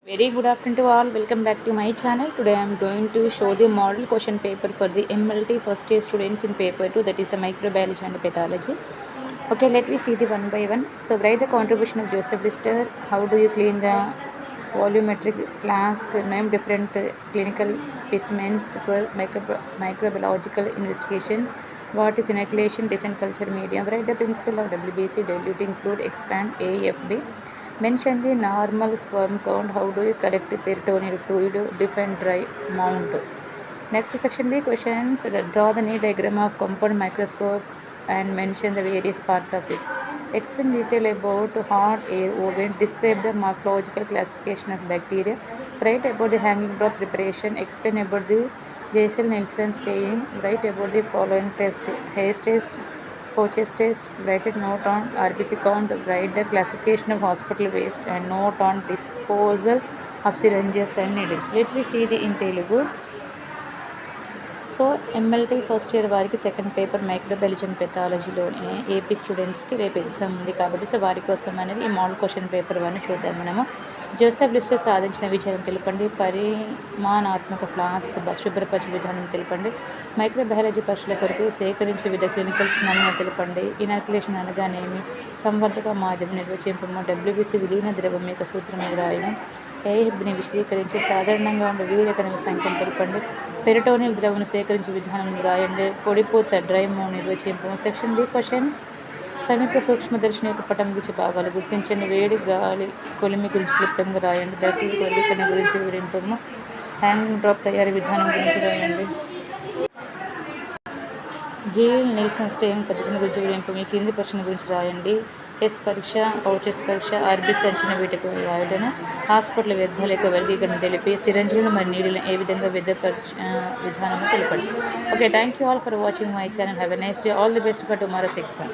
Very good afternoon to all. Welcome back to my channel. Today I am going to show the model question paper for the MLT first year students in paper 2, that is the microbiology and pathology. Okay, let me see the one by one. So write the contribution of Joseph Lister. How do you clean the volumetric flask? Name different clinical specimens for microbiological investigations. What is inoculation? Different culture medium. Write the principle of WBC, diluting fluid, expand AFB. Mention the normal sperm count. How do you collect peritoneal fluid? Define dry mount. Next section B questions. Draw the neat diagram of compound microscope and mention the various parts of it. Explain detail about hot air oven. Describe the morphological classification of bacteria. Write about the hanging drop preparation. Explain about the Jekyll-Nielsen staining. Write about the following test: Hayes test, Pouches test. Write a note on RBC count. Write the classification of hospital waste and note on disposal of syringes and needles. Let me see the in Telugu. So MLT first year వారికి second paper microbiology and పెథాలజీలోనే AP స్టూడెంట్స్కి రేపు exam ఉంది కాబట్టి so వారి కోసం అనేది ఈ మోడల్ క్వశ్చన్ పేపర్ వన్ చూద్దాం మనము. జోసెఫ్ లిస్టర్ సాధించిన విజయం తెలపండి. పరిమాణాత్మక ఫ్లాస్క్ శుభ్రపరచే విధానం తెలపండి. మైక్రోబయాలజీ పరీక్షల కొరకు సేకరించే వివిధ క్లినికల్స్ నమూనా తెలపండి. ఇనాక్యులేషన్ అనగానేమి? సంవర్ధక మాధ్యమం నిర్వచింపము. డబ్ల్యూబీసీ విలీన ద్రవం యొక్క సూత్రం రాయడం. ఏఎఫ్ని విశదీకరించి సాధారణంగా ఉండే వివిధ కణాల సంఖ్యను తెలపండి. పెరిటోనియల్ ద్రవను సేకరించే విధానం రాయండి. పొడిపూత డ్రై మౌ నిర్వచింపము. Section B questions. సమీప సూక్ష్మదర్శిని యొక్క పటం గురించి భాగాలు గుర్తించండి. వేడి గాలి కొలిమి గురించి క్లుప్తంగా రాయండి. బ్యాక్టీరియా వర్గీకరణ గురించి వివరింపము. హ్యాంగింగ్ డ్రాప్ తయారీ విధానం గురించి రాయండి. Jekyll-Nielsen స్టెయినింగ్ పద్ధతిని గురించి వివరింపము. ఈ కింది ప్రశ్న గురించి రాయండి. టెస్ట్ పరీక్ష, పౌచెస్ పరీక్ష, ఆర్బిసి అంచనా వీటికి రాయడము. హాస్పిటల్ వ్యర్థాల యొక్క వర్గీకరణ తెలిపి సిరంజీలు మరియు నీళ్ళను ఏ విధంగా విధానం తెలపండి. Okay, thank you all for watching my channel. Have a nice day. All the best for tomorrow's exam.